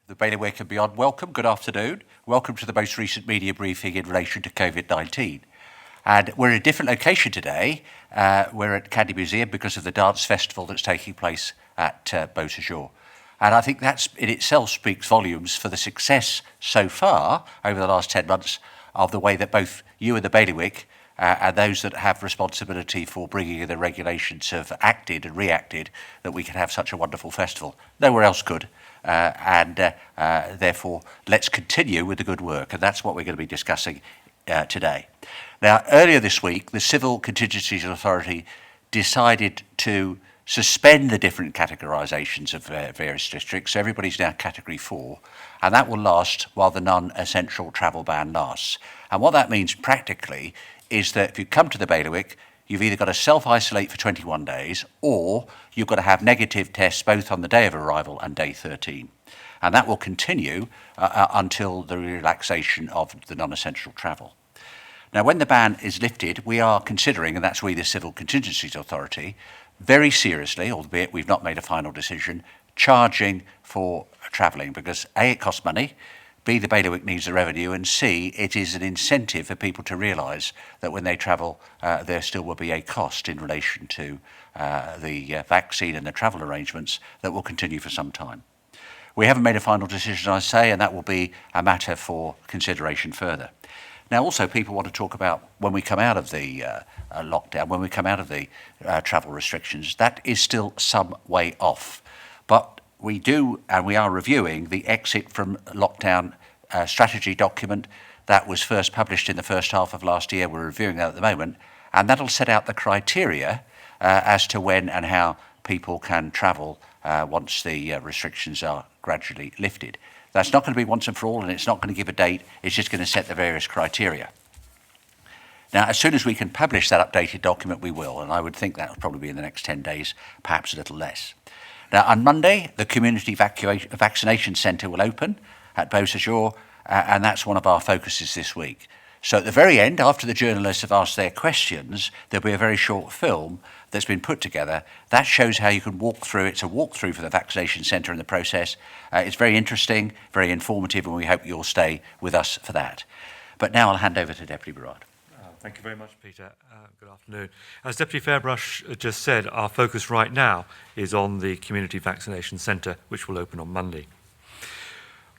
the bailiwick and beyond, welcome, good afternoon. Welcome to the most recent media briefing in relation to COVID-19. And we're in a different location today. We're at Candy Museum because of the dance festival that's taking place at Beausejour. And I think that in itself speaks volumes for the success so far over the last 10 months of the way that both you and the bailiwick and those that have responsibility for bringing in the regulations have acted and reacted that we can have such a wonderful festival. Nowhere else could. Therefore, let's continue with the good work. And that's what we're going to be discussing today. Now, earlier this week, the Civil Contingencies Authority decided to suspend the different categorisations of various districts. So everybody's now Category 4, and that will last while the non-essential travel ban lasts. And what that means practically is that if you come to the bailiwick, you've either got to self-isolate for 21 days or you've got to have negative tests both on the day of arrival and day 13. And that will continue until the relaxation of the non-essential travel. Now, when the ban is lifted, we are considering, and that's we, the Civil Contingencies Authority, very seriously, albeit we've not made a final decision, charging for travelling because A, it costs money, B, the bailiwick needs the revenue, and C, it is an incentive for people to realise that when they travel, there still will be a cost in relation to the vaccine and the travel arrangements that will continue for some time. We haven't made a final decision, I say, and that will be a matter for consideration further. Now, also, people want to talk about when we come out of the lockdown, when we come out of the travel restrictions. That is still some way off. But we do, and we are reviewing the exit from lockdown strategy document that was first published in the first half of last year. We're reviewing that at the moment, and that'll set out the criteria as to when and how people can travel once the restrictions are gradually lifted. That's not going to be once and for all, and it's not going to give a date. It's just going to set the various criteria. Now, as soon as we can publish that updated document, we will, and I would think that will probably be in the next 10 days, perhaps a little less. Now, on Monday, the Community Vaccination Centre will open at Beausejour, and that's one of our focuses this week. So at the very end, after the journalists have asked their questions, there'll be a very short film that's been put together. That shows how you can walk through. It's a walkthrough for the vaccination centre and the process. It's very interesting, very informative, and we hope you'll stay with us for that. But now I'll hand over to Deputy Berard. Thank you very much, Peter. Good afternoon. As Deputy Fairbrush just said, our focus right now is on the Community Vaccination Centre, which will open on Monday.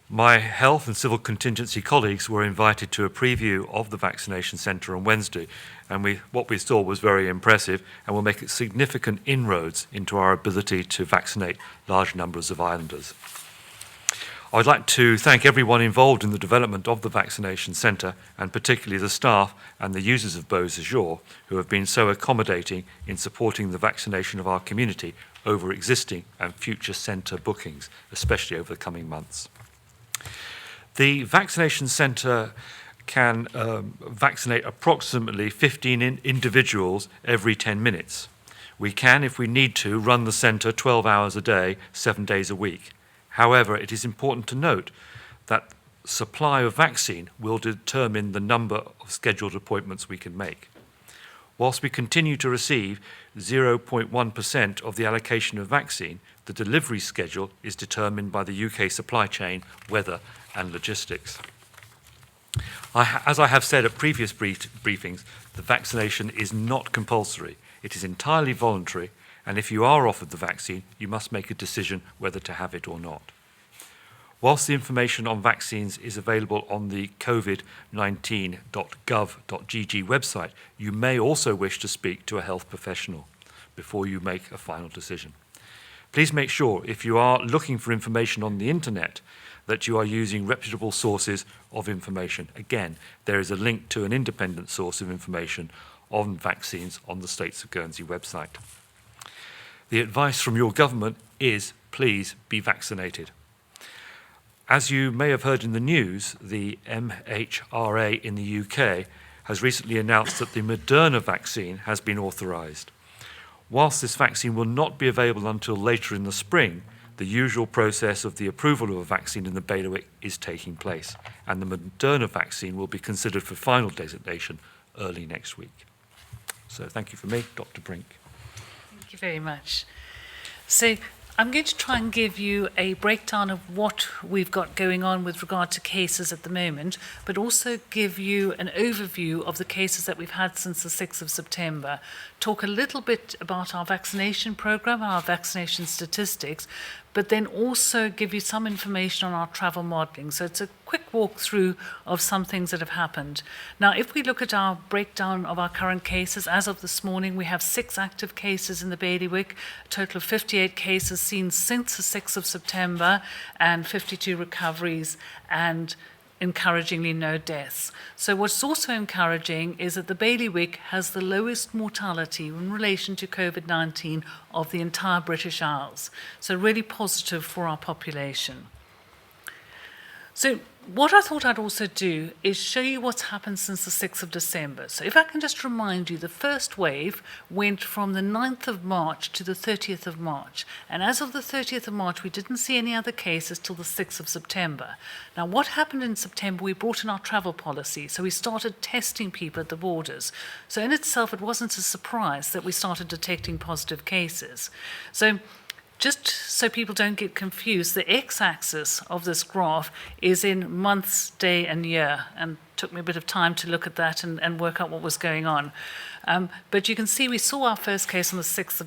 My health and civil contingency colleagues were invited to a preview of the vaccination centre on Wednesday, and what we saw was very impressive and will make significant inroads into our ability to vaccinate large numbers of islanders. I would like to thank everyone involved in the development of the vaccination centre, and particularly the staff and the users of Beausejour, who have been so accommodating in supporting the vaccination of our community over existing and future centre bookings, especially over the coming months. The vaccination centre can vaccinate approximately 15 individuals every 10 minutes. We can, if we need to, run the centre 12 hours a day, 7 days a week. However, it is important to note that supply of vaccine will determine the number of scheduled appointments we can make. Whilst we continue to receive 0.1% of the allocation of vaccine, the delivery schedule is determined by the UK supply chain, weather and logistics. As I have said at previous briefings, the vaccination is not compulsory. It is entirely voluntary, and if you are offered the vaccine, you must make a decision whether to have it or not. Whilst the information on vaccines is available on the covid19.gov.gg website, you may also wish to speak to a health professional before you make a final decision. Please make sure, if you are looking for information on the internet, that you are using reputable sources of information. Again, there is a link to an independent source of information on vaccines on the States of Guernsey website. The advice from your government is, please be vaccinated. As you may have heard in the news, the MHRA in the UK has recently announced that the Moderna vaccine has been authorised. Whilst this vaccine will not be available until later in the spring, the usual process of the approval of a vaccine in the bailiwick is taking place, and the Moderna vaccine will be considered for final designation early next week. So thank you from me, Dr. Brink. Thank you very much. So I'm going to try and give you a breakdown of what we've got going on with regard to cases at the moment, but also give you an overview of the cases that we've had since the 6th of September. Talk a little bit about our vaccination program and our vaccination statistics, but then also give you some information on our travel modelling. So it's a quick walkthrough of some things that have happened. Now, if we look at our breakdown of our current cases, as of this morning, we have 6 active cases in the bailiwick, a total of 58 cases seen since the 6th of September, and 52 recoveries, and encouragingly no deaths. So what's also encouraging is that the bailiwick has the lowest mortality in relation to COVID-19 of the entire British Isles. So really positive for our population. So what I thought I'd also do is show you what's happened since the 6th of December. So if I can just remind you, the first wave went from the 9th of March to the 30th of March. And as of the 30th of March, we didn't see any other cases till the 6th of September. Now, what happened in September, we brought in our travel policy. So we started testing people at the borders. So in itself, it wasn't a surprise that we started detecting positive cases. So just so people don't get confused, the x-axis of this graph is in months, day, and year, and it took me a bit of time to look at that and work out what was going on. But you can see we saw our first case on the 6th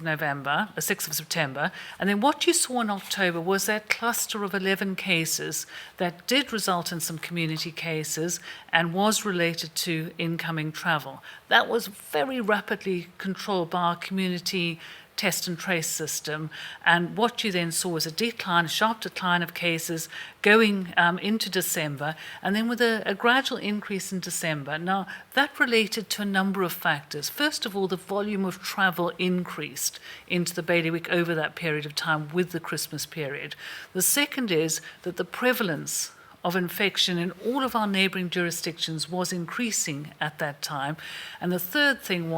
of September, and then what you saw in October was that cluster of 11 cases that did result in some community cases and was related to incoming travel. That was very rapidly controlled by our community test and trace system, and what you then saw was a sharp decline of cases going into December, and then with a gradual increase in December. Now, that related to a number of factors. First of all, the volume of travel increased into the bailiwick over that period of time with the Christmas period. The second is that the prevalence of infection in all of our neighbouring jurisdictions was increasing at that time. And the third thing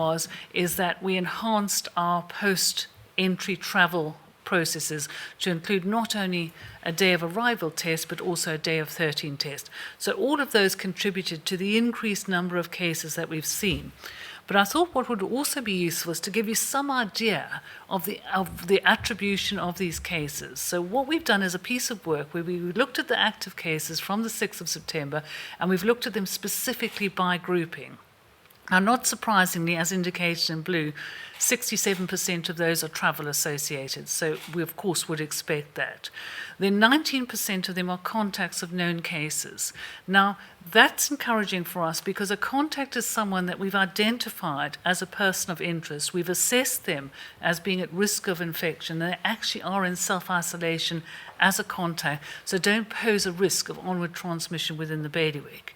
is that we enhanced our post-entry travel processes to include not only a day of arrival test, but also a day of 13 test. So all of those contributed to the increased number of cases that we've seen. But I thought what would also be useful is to give you some idea of the attribution of these cases. So what we've done is a piece of work where we looked at the active cases from the 6th of September, and we've looked at them specifically by grouping. Now, not surprisingly, as indicated in blue, 67% of those are travel associated, so we of course would expect that. Then 19% of them are contacts of known cases. Now, that's encouraging for us because a contact is someone that we've identified as a person of interest. We've assessed them as being at risk of infection. They actually are in self-isolation as a contact, so don't pose a risk of onward transmission within the bailiwick.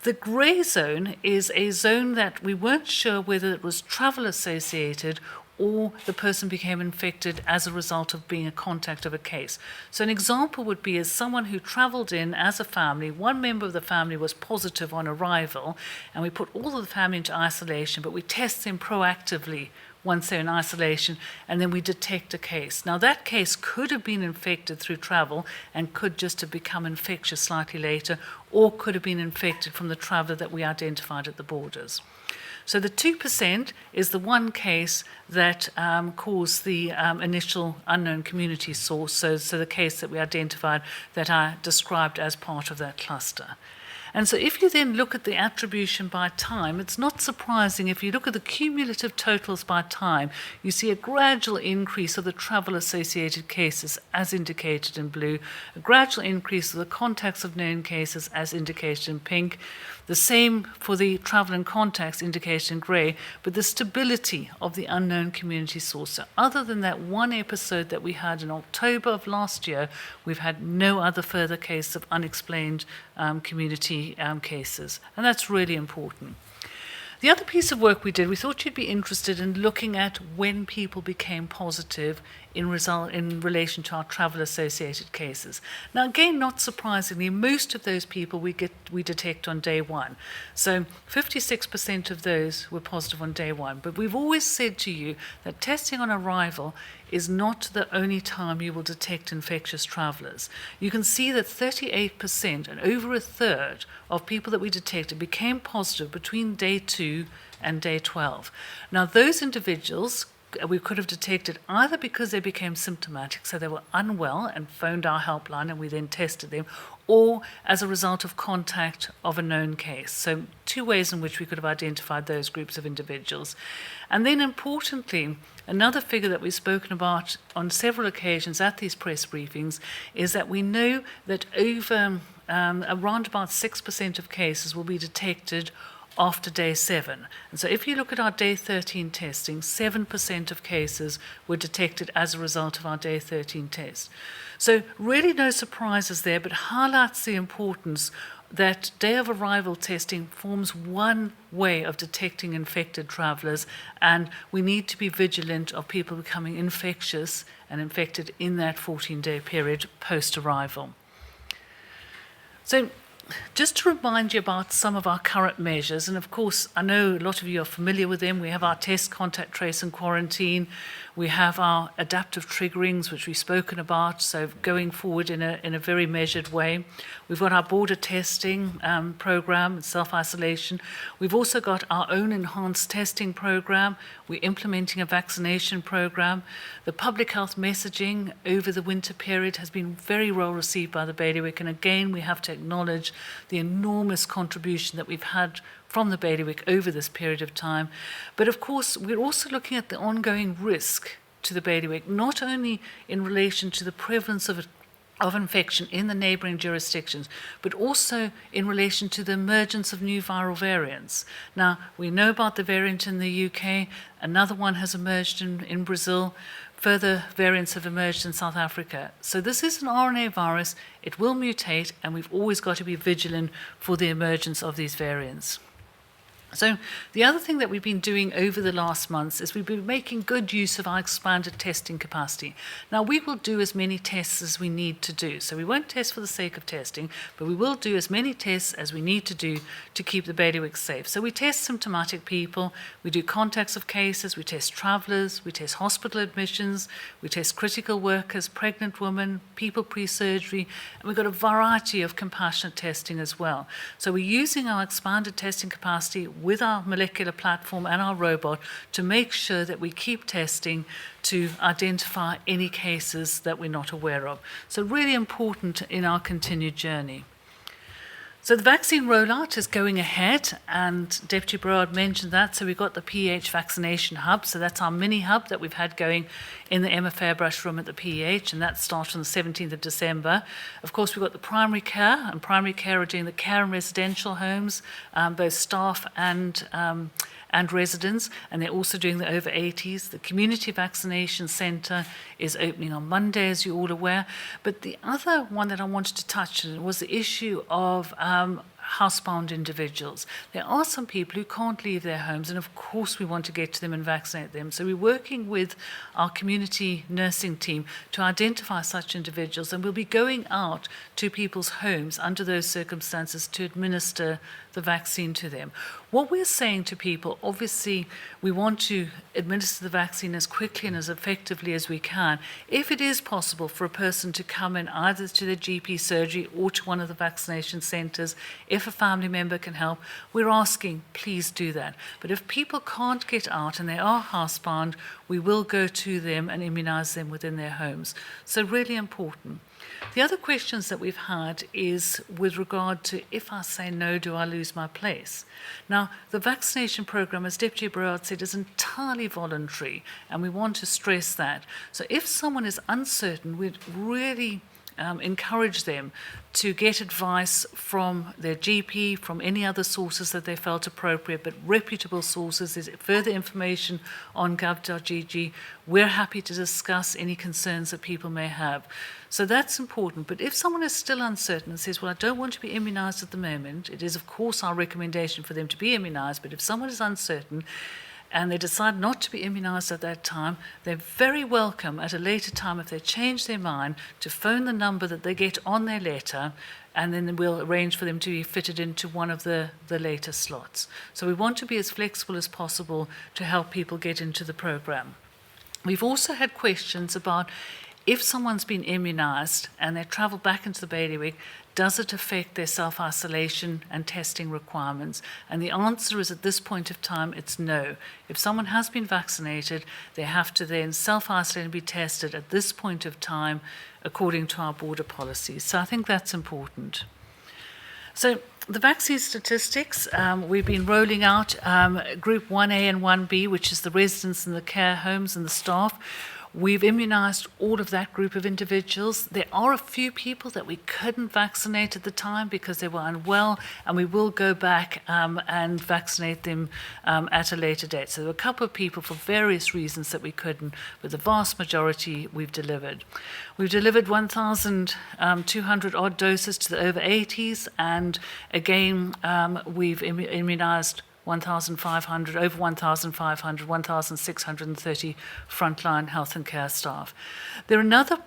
The grey zone is a zone that we weren't sure whether it was travel associated or the person became infected as a result of being a contact of a case. So an example would be as someone who travelled in as a family, one member of the family was positive on arrival, and we put all of the family into isolation, but we test them proactively once they're in isolation, and then we detect a case. Now, that case could have been infected through travel and could just have become infectious slightly later, or could have been infected from the traveller that we identified at the borders. So the 2% is the one case that caused the initial unknown community source, so the case that we identified that I described as part of that cluster. And so if you then look at the attribution by time, it's not surprising if you look at the cumulative totals by time, you see a gradual increase of the travel-associated cases as indicated in blue, a gradual increase of the contacts of known cases as indicated in pink, the same for the travel and contacts indicated in grey, but the stability of the unknown community source. So other than that one episode that we had in October of last year, we've had no other further cases of unexplained community cases, and that's really important. The other piece of work we did, we thought you'd be interested in looking at when people became positive in relation to our travel-associated cases. Now, again, not surprisingly, most of those people we detect on day one. So 56% of those were positive on day one. But we've always said to you that testing on arrival is not the only time you will detect infectious travellers. You can see that 38% and over a third of people that we detected became positive between day 2 and day 12. Now, those individuals we could have detected either because they became symptomatic, so they were unwell and phoned our helpline and we then tested them, or as a result of contact of a known case. So 2 ways in which we could have identified those groups of individuals. And then importantly, another figure that we've spoken about on several occasions at these press briefings is that we know that over around about 6% of cases will be detected after day 7. And so if you look at our day 13 testing, 7% of cases were detected as a result of our day 13 test. So really no surprises there, but highlights the importance that day of arrival testing forms one way of detecting infected travellers, and we need to be vigilant of people becoming infectious and infected in that 14-day period post-arrival. So just to remind you about some of our current measures, and of course, I know a lot of you are familiar with them. We have our test, contact, trace, and quarantine. We have our adaptive triggerings, which we've spoken about, so going forward in a very measured way. We've got our border testing program, self-isolation. We've also got our own enhanced testing program. We're implementing a vaccination program. The public health messaging over the winter period has been very well received by the bailiwick, and again, we have to acknowledge the enormous contribution that we've had from the bailiwick over this period of time. But of course, we're also looking at the ongoing risk to the bailiwick, not only in relation to the prevalence of infection in the neighbouring jurisdictions, but also in relation to the emergence of new viral variants. Now, we know about the variant in the UK, another one has emerged in Brazil, further variants have emerged in South Africa. So this is an RNA virus, it will mutate, and we've always got to be vigilant for the emergence of these variants. So the other thing that we've been doing over the last months is we've been making good use of our expanded testing capacity. Now, we will do as many tests as we need to do. So we won't test for the sake of testing, but we will do as many tests as we need to do to keep the bailiwick safe. So we test symptomatic people, we do contacts of cases, we test travellers, we test hospital admissions, we test critical workers, pregnant women, people pre-surgery, and we've got a variety of compassionate testing as well. So we're using our expanded testing capacity with our molecular platform and our robot to make sure that we keep testing to identify any cases that we're not aware of. So really important in our continued journey. So the vaccine rollout is going ahead, and Deputy Burrard mentioned that. So we've got the PEH Vaccination Hub. So that's our mini hub that we've had going in the Emma Fairbrush room at the PEH, and that starts on the 17th of December. Of course, we've got the primary care, and primary care are doing the care and residential homes, both staff and residents, and they're also doing the over 80s. The community vaccination centre is opening on Monday, as you're all aware. But the other one that I wanted to touch on was the issue of housebound individuals. There are some people who can't leave their homes, and of course we want to get to them and vaccinate them. So we're working with our community nursing team to identify such individuals, and we'll be going out to people's homes under those circumstances to administer the vaccine to them. What we're saying to people, obviously, we want to administer the vaccine as quickly and as effectively as we can. If it is possible for a person to come in either to their GP surgery or to one of the vaccination centres, if a family member can help, we're asking, please do that. But if people can't get out and they are housebound, we will go to them and immunise them within their homes. So really important. The other questions that we've had is with regard to, if I say no, do I lose my place? Now, the vaccination program, as Deputy Burrard said, is entirely voluntary, and we want to stress that. So if someone is uncertain, we'd really encourage them to get advice from their GP, from any other sources that they felt appropriate, but reputable sources. There's further information on gov.gg. We're happy to discuss any concerns that people may have. So that's important. But if someone is still uncertain and says, well, I don't want to be immunised at the moment, it is, of course, our recommendation for them to be immunised. But if someone is uncertain and they decide not to be immunised at that time, they're very welcome at a later time, if they change their mind, to phone the number that they get on their letter, and then we'll arrange for them to be fitted into one of the later slots. So we want to be as flexible as possible to help people get into the programme. We've also had questions about, if someone's been immunised and they travel back into the bailiwick, does it affect their self-isolation and testing requirements? And the answer is, at this point of time, it's no. If someone has been vaccinated, they have to then self-isolate and be tested at this point of time according to our border policies. So I think that's important. So the vaccine statistics, we've been rolling out Group 1A and 1B, which is the residents and the care homes and the staff. We've immunised all of that group of individuals. There are a few people that we couldn't vaccinate at the time because they were unwell, and we will go back and vaccinate them at a later date. So there were a couple of people for various reasons that we couldn't, but the vast majority we've delivered. We've delivered 1,200 odd doses to the over 80s, and again, we've immunised 1,500, over 1,500, 1,630 frontline health and care staff. There are another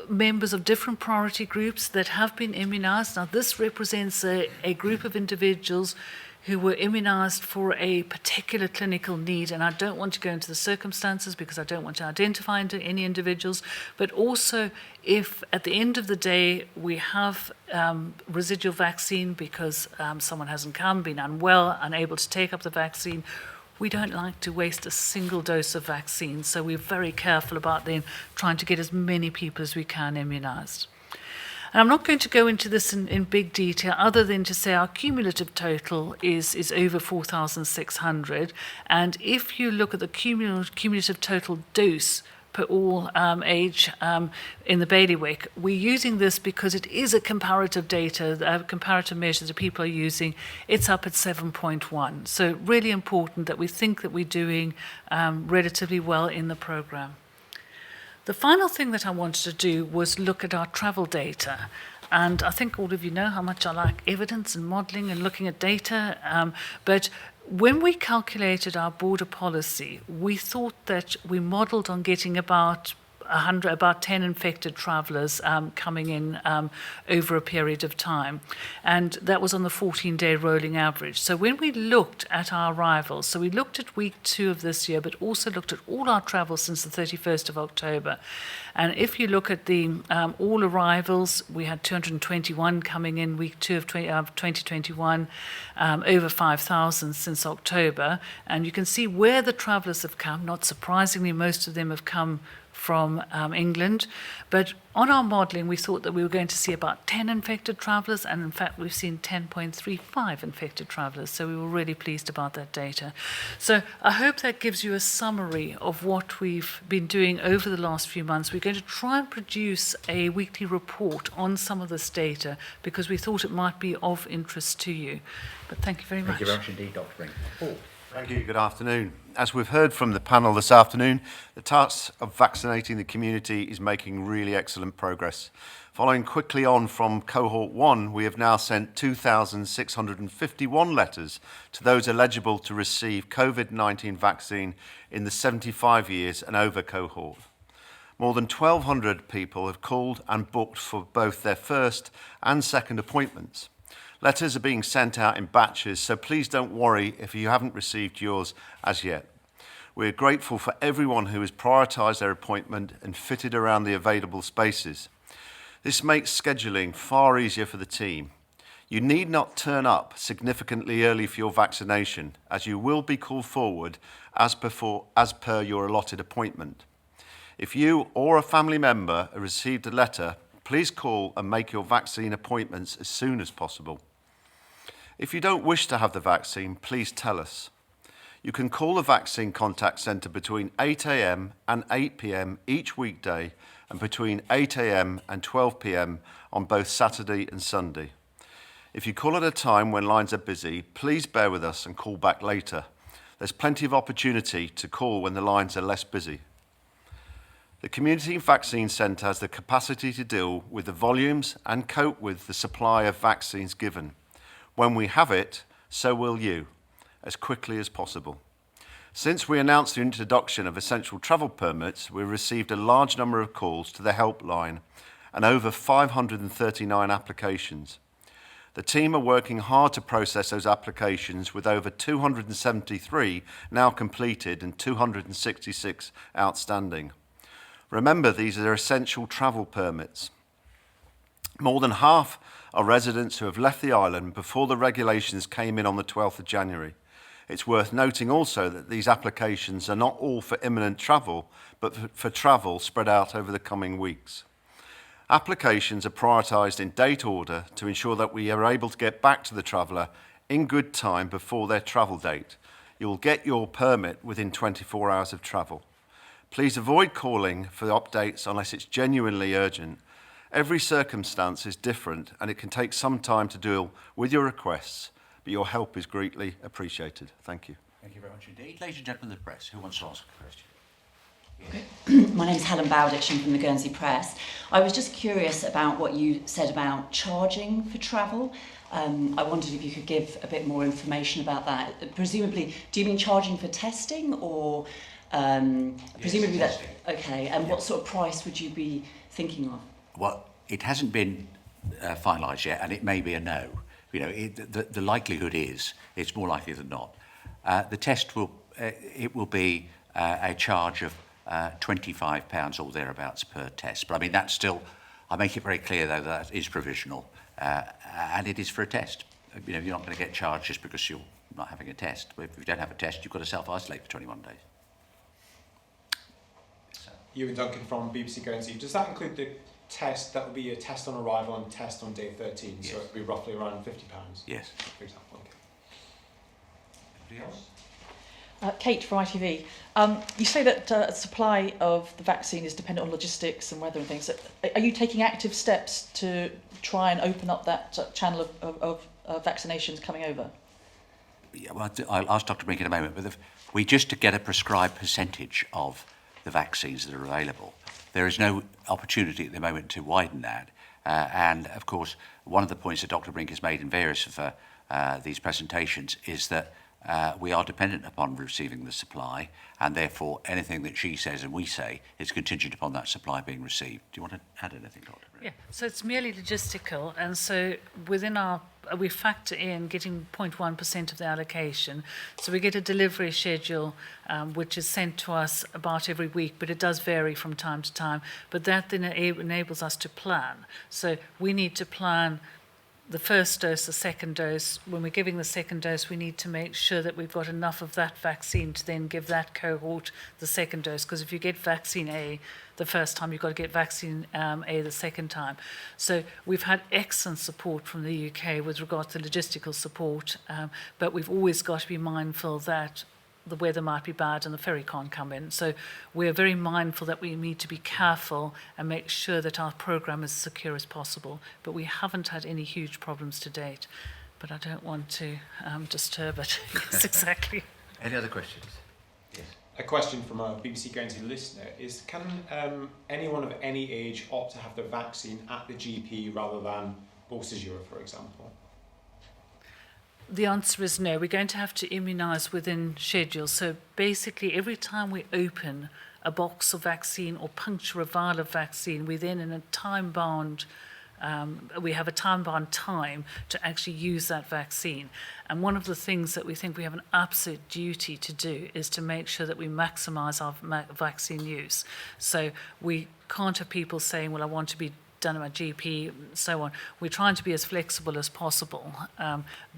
members of different priority groups that have been immunised. Now, this represents a group of individuals who were immunised for a particular clinical need, and I don't want to go into the circumstances because I don't want to identify any individuals, but also if at the end of the day we have residual vaccine because someone hasn't come, been unwell, unable to take up the vaccine, we don't like to waste a single dose of vaccine, so we're very careful about then trying to get as many people as we can immunised. And I'm not going to go into this in big detail other than to say our cumulative total is over 4,600. And if you look at the cumulative total dose per all age in the bailiwick, we're using this because it is a comparative data, comparative measure that people are using. It's up at 7.1. So really important that we think that we're doing relatively well in the programme. The final thing that I wanted to do was look at our travel data. And I think all of you know how much I like evidence and modelling and looking at data. But when we calculated our border policy, we thought that we modelled on getting about 10 infected travellers coming in over a period of time. And that was on the 14-day rolling average. So when we looked at our arrivals, so we looked at week 2 of this year, but also looked at all our travel since the 31st of October. And if you look at the all arrivals, we had 221 coming in week 2 of 2021, over 5,000 since October. And you can see where the travellers have come. Not surprisingly, most of them have come from England. But on our modelling, we thought that we were going to see about 10 infected travellers, and in fact, we've seen 10.35 infected travellers. So we were really pleased about that data. So I hope that gives you a summary of what we've been doing over the last few months. We're going to try and produce a weekly report on some of this data because we thought it might be of interest to you. But thank you very much. Thank you very much indeed, Dr. Brink. Paul. Thank you. Good afternoon. As we've heard from the panel this afternoon, the task of vaccinating the community is making really excellent progress. Following quickly on from cohort 1, we have now sent 2,651 letters to those eligible to receive COVID-19 vaccine in the 75 years and over cohort. More than 1,200 people have called and booked for both their first and second appointments. Letters are being sent out in batches, so please don't worry if you haven't received yours as yet. We're grateful for everyone who has prioritised their appointment and fitted around the available spaces. This makes scheduling far easier for the team. You need not turn up significantly early for your vaccination, as you will be called forward as per your allotted appointment. If you or a family member have received a letter, please call and make your vaccine appointments as soon as possible. If you don't wish to have the vaccine, please tell us. You can call the Vaccine Contact Centre between 8 a.m. and 8 p.m. each weekday and between 8 a.m. and 12 p.m. on both Saturday and Sunday. If you call at a time when lines are busy, please bear with us and call back later. There's plenty of opportunity to call when the lines are less busy. The Community Vaccine Centre has the capacity to deal with the volumes and cope with the supply of vaccines given. When we have it, so will you, as quickly as possible. Since we announced the introduction of essential travel permits, we've received a large number of calls to the helpline and over 539 applications. The team are working hard to process those applications with over 273 now completed and 266 outstanding. Remember, these are essential travel permits. More than half are residents who have left the island before the regulations came in on the 12th of January. It's worth noting also that these applications are not all for imminent travel, but for travel spread out over the coming weeks. Applications are prioritised in date order to ensure that we are able to get back to the traveller in good time before their travel date. You'll get your permit within 24 hours of travel. Please avoid calling for updates unless it's genuinely urgent. Every circumstance is different and it can take some time to deal with your requests, but your help is greatly appreciated. Thank you. Thank you very much indeed. Ladies and gentlemen of the press, who wants to ask a question? My name's Helen Bowditch, I'm from the Guernsey Press. I was just curious about what you said about charging for travel. I wondered if you could give a bit more information about that. Presumably, do you mean charging for testing or presumably yes, that? Okay, and what sort of price would you be thinking of? Well, it hasn't been finalised yet, and it may be a no. You know, the likelihood is it's more likely than not. The test will be a charge of £25 or thereabouts per test. But I mean, that's still. I make it very clear though that is provisional, and it is for a test. You know, you're not going to get charged just because you're not having a test. If you don't have a test, you've got to self-isolate for 21 days. Ewan Duncan from BBC Guernsey. Does that include the test? That would be a test on arrival and test on day 13, Yes. so it would be roughly around £50. Yes. For example. Okay. Anybody else? Kate from ITV. You say that supply of the vaccine is dependent on logistics and weather and things. Are you taking active steps to try and open up that channel of vaccinations coming over? Yeah, well, I'll ask Dr. Brink in a moment, but we just to get a prescribed percentage of the vaccines that are available. There is no opportunity at the moment to widen that. And, of course, one of the points that Dr. Brink has made in various of these presentations is that we are dependent upon receiving the supply, and therefore anything that she says and we say is contingent upon that supply being received. Do you want to add anything, Dr. Brink? Yeah, so it's merely logistical, and so within we factor in getting 0.1% of the allocation. So we get a delivery schedule which is sent to us about every week, but it does vary from time to time. But that then enables us to plan. So we need to plan the first dose, the second dose. When we're giving the second dose, we need to make sure that we've got enough of that vaccine to then give that cohort the second dose. Because if you get vaccine A the first time, you've got to get vaccine A the second time. So we've had excellent support from the UK with regard to logistical support, but we've always got to be mindful that the weather might be bad and the ferry can't come in. So we're very mindful that we need to be careful and make sure that our programme is as secure as possible. But we haven't had any huge problems to date. But I don't want to disturb it. Yes, exactly. Any other questions? Yes. A question from a BBC Guernsey listener is, can anyone of any age opt to have the vaccine at the GP rather than Bourses-Europe, for example? The answer is no. We're going to have to immunise within schedule. So basically, every time we open a box of vaccine or puncture a vial of vaccine, we then, in a time-bound, we have a time-bound time to actually use that vaccine. And one of the things that we think we have an absolute duty to do is to make sure that we maximise our vaccine use. So we can't have people saying, well, I want to be done at my GP, and so on. We're trying to be as flexible as possible,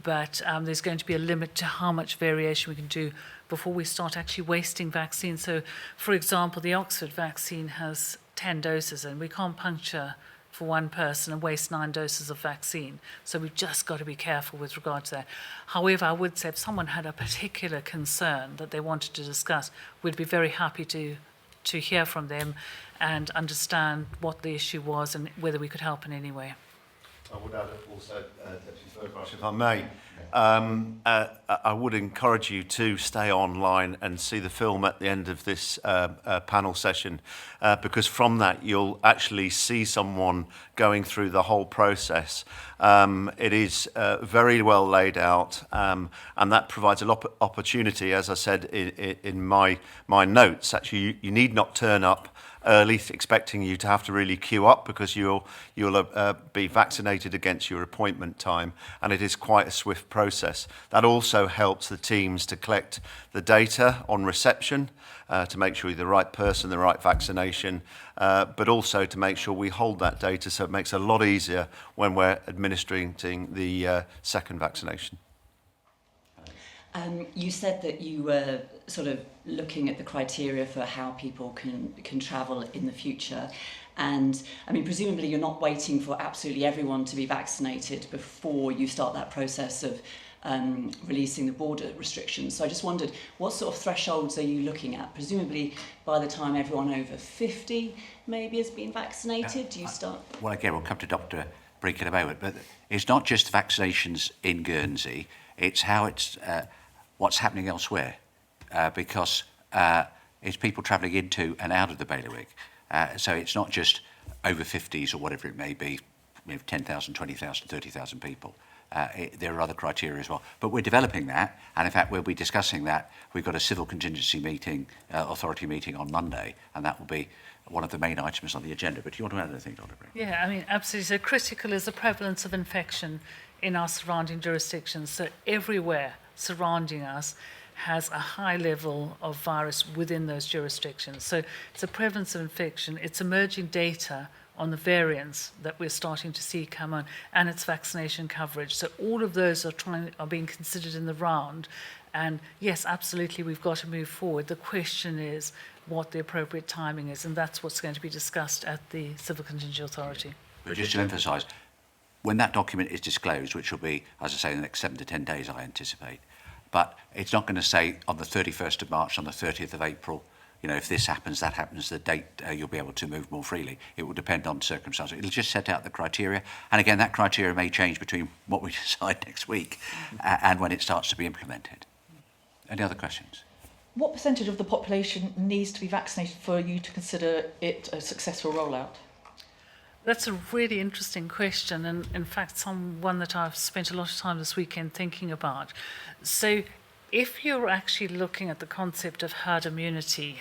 but there's going to be a limit to how much variation we can do before we start actually wasting vaccine. So, for example, the Oxford vaccine has 10 doses, and we can't puncture for one person and waste 9 doses of vaccine. So we've just got to be careful with regard to that. However, I would say if someone had a particular concern that they wanted to discuss, we'd be very happy to hear from them and understand what the issue was and whether we could help in any way. I would add also, Deputy Ferbrash, if I may, I would encourage you to stay online and see the film at the end of this panel session, because from that you'll actually see someone going through the whole process. It is very well laid out, and that provides an opportunity, as I said in my notes. Actually, you need not turn up early, expecting you to have to really queue up because you'll be vaccinated against your appointment time, and it is quite a swift process. That also helps the teams to collect the data on reception to make sure you're the right person, the right vaccination, but also to make sure we hold that data so it makes it a lot easier when we're administering the second vaccination. You said that you were sort of looking at the criteria for how people can travel in the future. And I mean, presumably you're not waiting for absolutely everyone to be vaccinated before you start that process of releasing the border restrictions. So I just wondered, what sort of thresholds are you looking at? Presumably by the time everyone over 50 maybe has been vaccinated, do you start? Well, again, we'll come to Dr. Brink in a moment, but it's not just vaccinations in Guernsey, it's how it's what's happening elsewhere, because it's people travelling into and out of the bailiwick. So it's not just over 50s or whatever it may be, 10,000, 20,000, 30,000 people. There are other criteria as well. But we're developing that, and in fact we'll be discussing that. We've got a civil contingency meeting, authority meeting on Monday, and that will be one of the main items on the agenda. But do you want to add anything, Dr. Brink? Yeah, I mean, absolutely. So critical is the prevalence of infection in our surrounding jurisdictions. So everywhere surrounding us has a high level of virus within those jurisdictions. So it's a prevalence of infection, it's emerging data on the variants that we're starting to see come on, and its vaccination coverage. So all of those are being considered in the round. And yes, absolutely, we've got to move forward. The question is what the appropriate timing is, and that's what's going to be discussed at the Civil Contingency Authority. But just to emphasise, when that document is disclosed, which will be, as I say, in the next 7 to 10 days, I anticipate, but it's not going to say on the 31st of March, on the 30th of April, if this happens, that happens, the date you'll be able to move more freely. It will depend on circumstances. It'll just set out the criteria. And again, that criteria may change between what we decide next week and when it starts to be implemented. Any other questions? What percentage of the population needs to be vaccinated for you to consider it a successful rollout? That's a really interesting question, and in fact, one that I've spent a lot of time this weekend thinking about. So if you're actually looking at the concept of herd immunity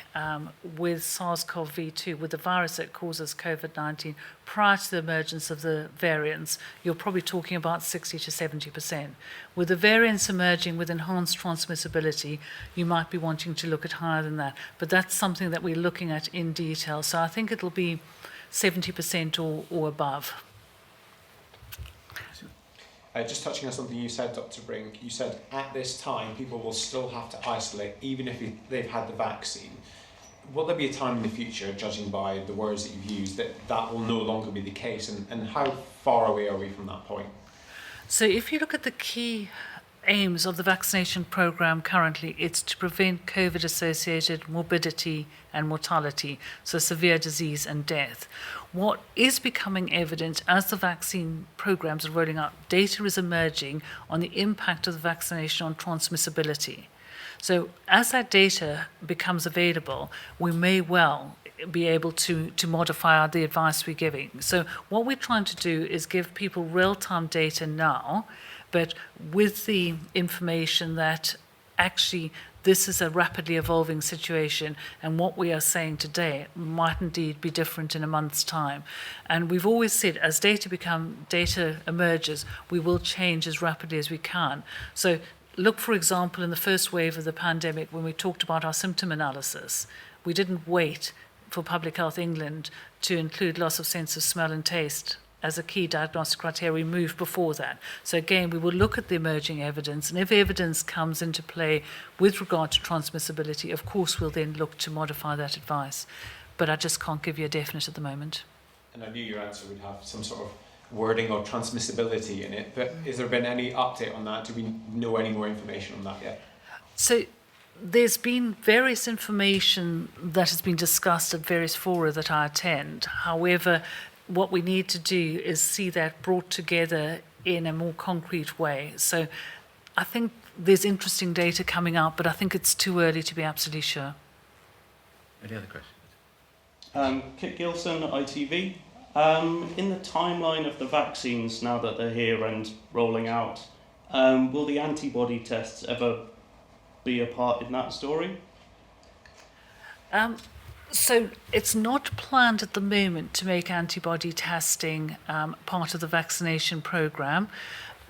with SARS-CoV-2, with the virus that causes COVID-19, prior to the emergence of the variants, you're probably talking about 60 to 70%. With the variants emerging with enhanced transmissibility, you might be wanting to look at higher than that. But that's something that we're looking at in detail. So I think it'll be 70% or above. Just touching on something you said, Dr. Brink, you said at this time people will still have to isolate even if they've had the vaccine. Will there be a time in the future, judging by the words that you've used, that will no longer be the case, and how far away are we from that point? So if you look at the key aims of the vaccination programme currently, it's to prevent COVID-associated morbidity and mortality, so severe disease and death. What is becoming evident as the vaccine programs are rolling out, data is emerging on the impact of the vaccination on transmissibility. So as that data becomes available, we may well be able to modify the advice we're giving. So what we're trying to do is give people real-time data now, but with the information that actually this is a rapidly evolving situation, and what we are saying today might indeed be different in a month's time. And we've always said, as data emerges, we will change as rapidly as we can. So look, for example, in the first wave of the pandemic, when we talked about our symptom analysis, we didn't wait for Public Health England to include loss of sense of smell and taste as a key diagnostic criteria. We moved before that. So again, we will look at the emerging evidence, and if evidence comes into play with regard to transmissibility, of course we'll then look to modify that advice. But I just can't give you a definite at the moment. And I knew your answer would have some sort of wording or transmissibility in it, but has there been any update on that? Do we know any more information on that yet? So there's been various information that has been discussed at various fora that I attend. However, what we need to do is see that brought together in a more concrete way. So I think there's interesting data coming out, but I think it's too early to be absolutely sure. Any other questions? Kit Gilson, ITV. In the timeline of the vaccines, now that they're here and rolling out, will the antibody tests ever be a part in that story? So it's not planned at the moment to make antibody testing part of the vaccination programme.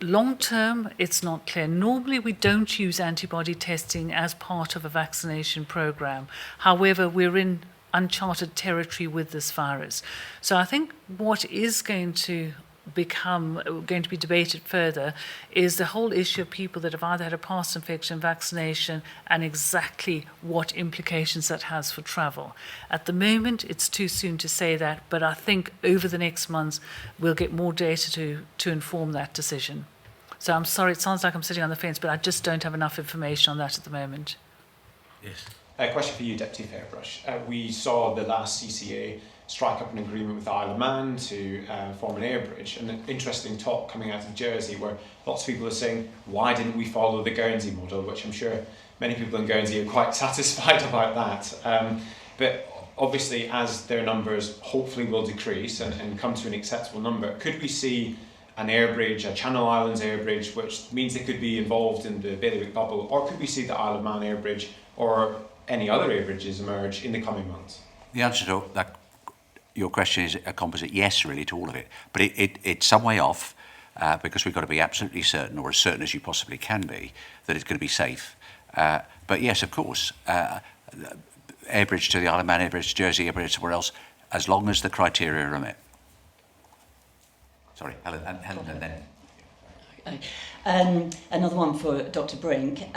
Long term, it's not clear. Normally, we don't use antibody testing as part of a vaccination programme. However, we're in uncharted territory with this virus. So I think what is going to be debated further is the whole issue of people that have either had a past infection, vaccination, and exactly what implications that has for travel. At the moment, it's too soon to say that, but I think over the next months, we'll get more data to inform that decision. So I'm sorry, it sounds like I'm sitting on the fence, but I just don't have enough information on that at the moment. Yes. A question for you, Deputy Fairbrush. We saw the last CCA strike up an agreement with the Isle of Man to form an air bridge, and an interesting talk coming out of Jersey where lots of people are saying, why didn't we follow the Guernsey model, which I'm sure many people in Guernsey are quite satisfied about that. But obviously, as their numbers hopefully will decrease and come to an acceptable number, could we see an air bridge, a Channel Islands air bridge, which means they could be involved in the bailiwick bubble, or could we see the Isle of Man air bridge or any other air bridges emerge in the coming months? The answer to that, your question is a composite yes, really, to all of it. But it's some way off because we've got to be absolutely certain, or as certain as you possibly can be, that it's going to be safe. But yes, of course, air bridge to the Isle of Man, air bridge to Jersey, air bridge somewhere else, as long as the criteria are met. Sorry, Helen, and then. Another one for Dr. Brink.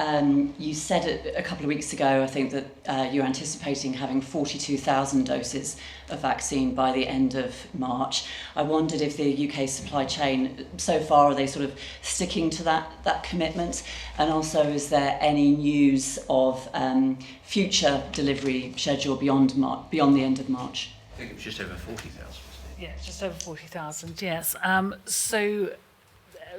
You said a couple of weeks ago, I think, that you're anticipating having 42,000 doses of vaccine by the end of March. I wondered if the UK supply chain, so far, are they sort of sticking to that commitment? And also, is there any news of future delivery schedule beyond the end of March? I think it was just over 40,000. Yeah, just over 40,000, yes.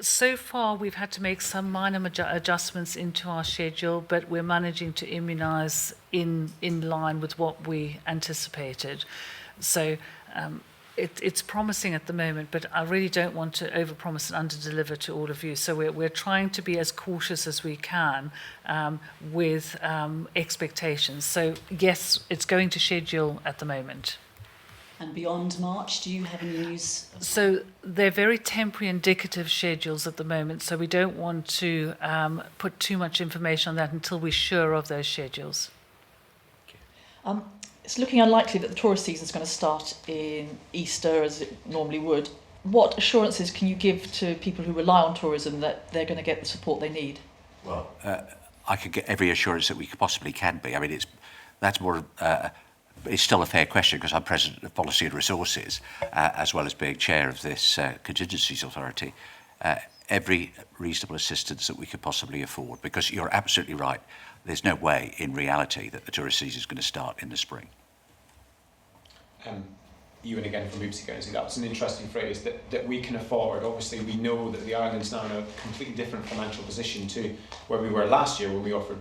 So far, we've had to make some minor adjustments into our schedule, but we're managing to immunise in line with what we anticipated. So it's promising at the moment, but I really don't want to overpromise and underdeliver to all of you. So we're trying to be as cautious as we can with expectations. So yes, it's going to schedule at the moment. And beyond March, do you have any news? So they're very temporary indicative schedules at the moment, so we don't want to put too much information on that until we're sure of those schedules. It's looking unlikely that the tourist season is going to start in Easter as it normally would. What assurances can you give to people who rely on tourism that they're going to get the support they need? Well, I could get every assurance that we possibly can be. I mean, that's more... It's still a fair question because I'm President of Policy and Resources, as well as being Chair of this Contingencies Authority. Every reasonable assistance that we could possibly afford, because you're absolutely right. There's no way in reality that the tourist season is going to start in the spring. Ewan again from Oopsie Guernsey, that was an interesting phrase, that we can afford. Obviously, we know that the island's now in a completely different financial position to where we were last year when we offered,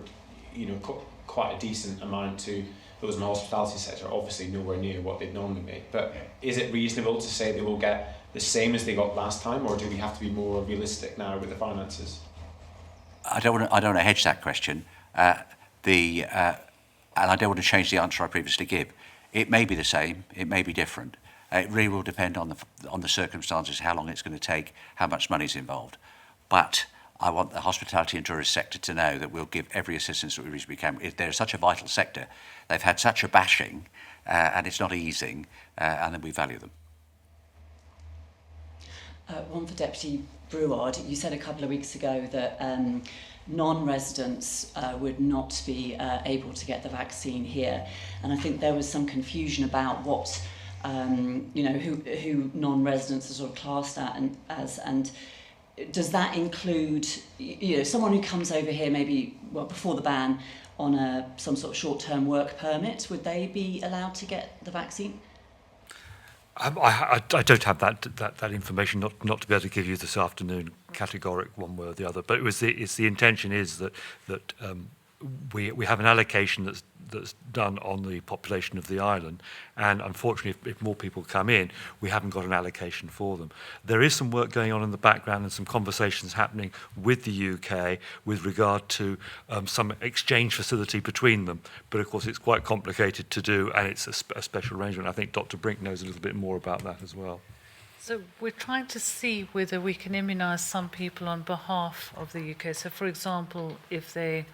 quite a decent amount to those in the hospitality sector, obviously nowhere near what they'd normally make. But is it reasonable to say they will get the same as they got last time, or do we have to be more realistic now with the finances? I don't want to hedge that question, and I don't want to change the answer I previously gave. It may be the same, it may be different. It really will depend on the circumstances, how long it's going to take, how much money is involved. But I want the hospitality and tourist sector to know that we'll give every assistance that we reasonably can. They're such a vital sector. They've had such a bashing, and it's not easing, and then we value them. One for Deputy Breward. You said a couple of weeks ago that non-residents would not be able to get the vaccine here, and I think there was some confusion about what who non-residents are sort of classed as, and does that include someone who comes over here maybe before the ban on some sort of short-term work permit? Would they be allowed to get the vaccine? I don't have that information, not to be able to give you this afternoon categoric one way or the other. But it's the intention is that we have an allocation that's done on the population of the island, and unfortunately if more people come in, we haven't got an allocation for them. There is some work going on in the background and some conversations happening with the UK with regard to some exchange facility between them, but of course it's quite complicated to do, and it's a special arrangement. I think Dr. Brink knows a little bit more about that as well. So we're trying to see whether we can immunise some people on behalf of the UK. So for example, if they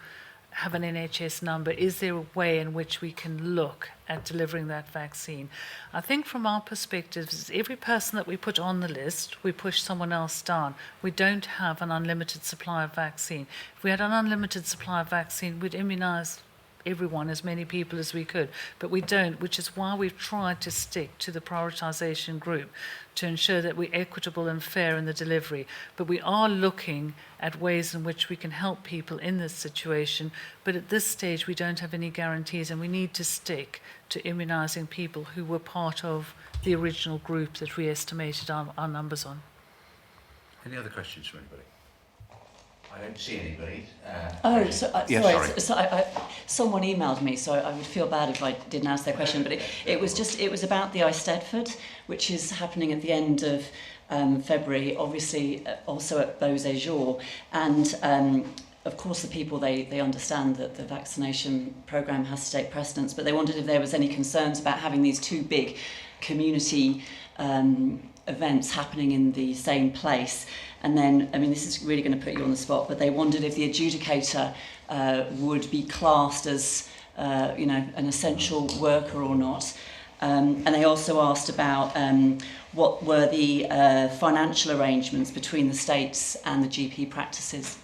have an NHS number, is there a way in which we can look at delivering that vaccine? I think from our perspective, every person that we put on the list, we push someone else down. We don't have an unlimited supply of vaccine. If we had an unlimited supply of vaccine, we'd immunise everyone, as many people as we could, but we don't, which is why we've tried to stick to the prioritisation group to ensure that we're equitable and fair in the delivery. But we are looking at ways in which we can help people in this situation, but at this stage we don't have any guarantees, and we need to stick to immunising people who were part of the original group that we estimated our numbers on. Any other questions from anybody? I don't see anybody. Sorry. Someone emailed me, so I would feel bad if I didn't ask their question. But it was about the Eisteddfod, which is happening at the end of February. Obviously, also at Beauséjour, and of course, the people they understand that the vaccination programme has to take precedence. But they wondered if there was any concerns about having these two big community events happening in the same place. And then, I mean, this is really going to put you on the spot, but they wondered if the adjudicator would be classed as, an essential worker or not. And they also asked about what were the financial arrangements between the states and the GP practices.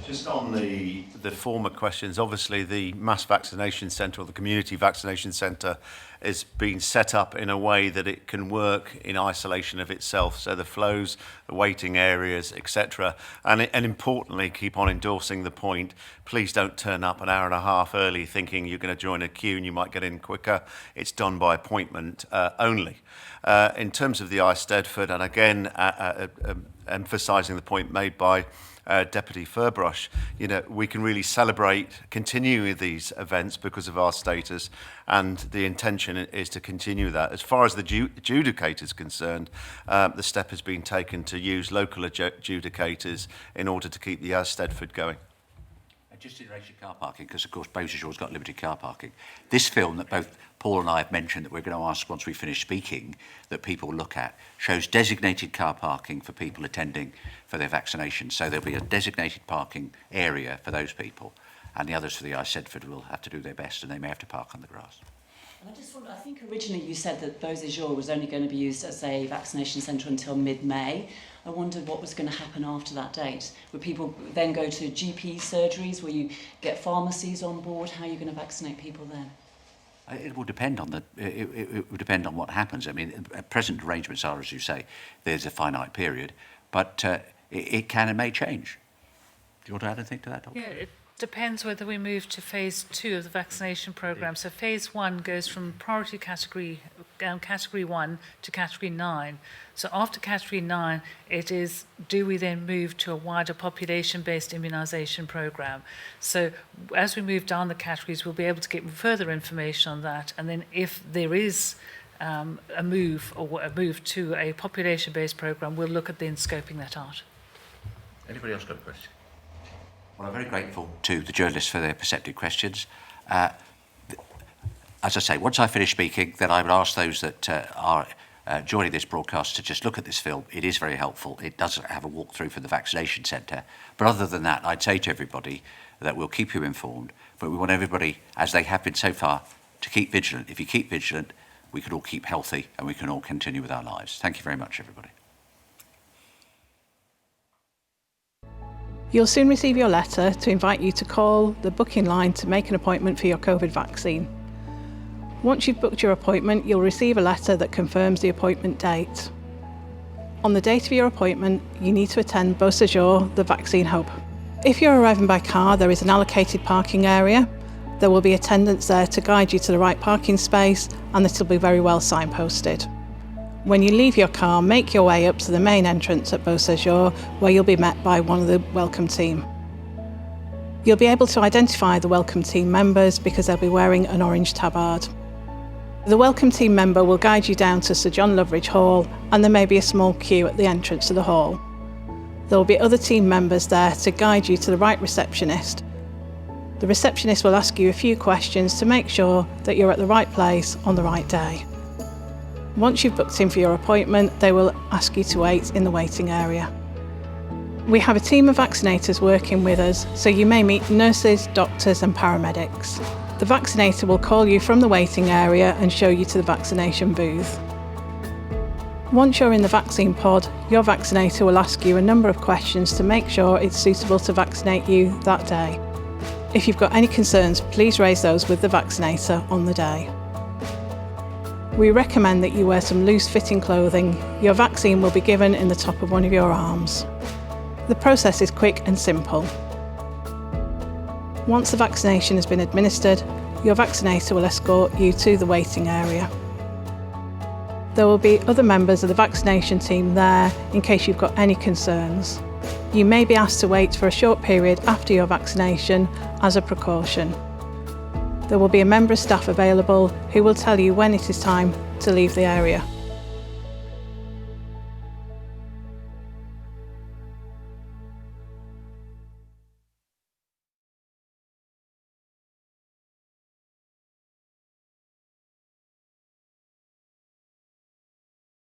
Just on the former questions, obviously the mass vaccination centre or the community vaccination centre is being set up in a way that it can work in isolation of itself. So the flows, the waiting areas, etc. And importantly, keep on endorsing the point, please don't turn up an hour and a half early thinking you're going to join a queue and you might get in quicker. It's done by appointment only. In terms of the Eisteddfod, and again, emphasising the point made by Deputy Furbrush, we can really celebrate continuing these events because of our status, and the intention is to continue that. As far as the adjudicator is concerned, the step has been taken to use local adjudicators in order to keep the Eisteddfod going. Just in relation to car parking, because of course Beauséjour's got limited car parking. This film that both Paul and I have mentioned that we're going to ask once we finish speaking that people look at shows designated car parking for people attending for their vaccination. So there'll be a designated parking area for those people, and the others for the Eisteddfod will have to do their best, and they may have to park on the grass. And I just wonder, I think originally you said that Beauséjour was only going to be used as a vaccination centre until mid-May. I wondered what was going to happen after that date. Would people then go to GP surgeries? Will you get pharmacies on board? How are you going to vaccinate people then? It will depend on it will depend on what happens. I mean, present arrangements are, as you say, there's a finite period, but it can and may change. Do you want to add anything to that, Doctor? Yeah, it depends whether we move to phase 2 of the vaccination programme. So phase 1 goes from priority category 1 to category 9. So after category 9, it is, do we then move to a wider population-based immunisation programme? So as we move down the categories, we'll be able to get further information on that. And then if there is a move to a population-based programme, we'll look at then scoping that out. Anybody else got a question? Well, I'm very grateful to the journalists for their perceptive questions. As I say, once I finish speaking, then I would ask those that are joining this broadcast to just look at this film. It is very helpful. It does have a walkthrough for the vaccination centre. But other than that, I'd say to everybody that we'll keep you informed, but we want everybody, as they have been so far, to keep vigilant. If you keep vigilant, we can all keep healthy and we can all continue with our lives. Thank you very much, everybody. You'll soon receive your letter to invite you to call the booking line to make an appointment for your COVID vaccine. Once you've booked your appointment, you'll receive a letter that confirms the appointment date. On the date of your appointment, you need to attend Beauséjour, the vaccine hub. If you're arriving by car, there is an allocated parking area. There will be attendants there to guide you to the right parking space, and this will be very well signposted. When you leave your car, make your way up to the main entrance at Beauséjour, where you'll be met by one of the welcome team. You'll be able to identify the welcome team members because they'll be wearing an orange tabard. The welcome team member will guide you down to Sir John Loveridge Hall, and there may be a small queue at the entrance to the hall. There will be other team members there to guide you to the right receptionist. The receptionist will ask you a few questions to make sure that you're at the right place on the right day. Once you've booked in for your appointment, they will ask you to wait in the waiting area. We have a team of vaccinators working with us, so you may meet nurses, doctors and paramedics. The vaccinator will call you from the waiting area and show you to the vaccination booth. Once you're in the vaccine pod, your vaccinator will ask you a number of questions to make sure it's suitable to vaccinate you that day. If you've got any concerns, please raise those with the vaccinator on the day. We recommend that you wear some loose-fitting clothing. Your vaccine will be given in the top of one of your arms. The process is quick and simple. Once the vaccination has been administered, your vaccinator will escort you to the waiting area. There will be other members of the vaccination team there in case you've got any concerns. You may be asked to wait for a short period after your vaccination as a precaution. There will be a member of staff available who will tell you when it is time to leave the area.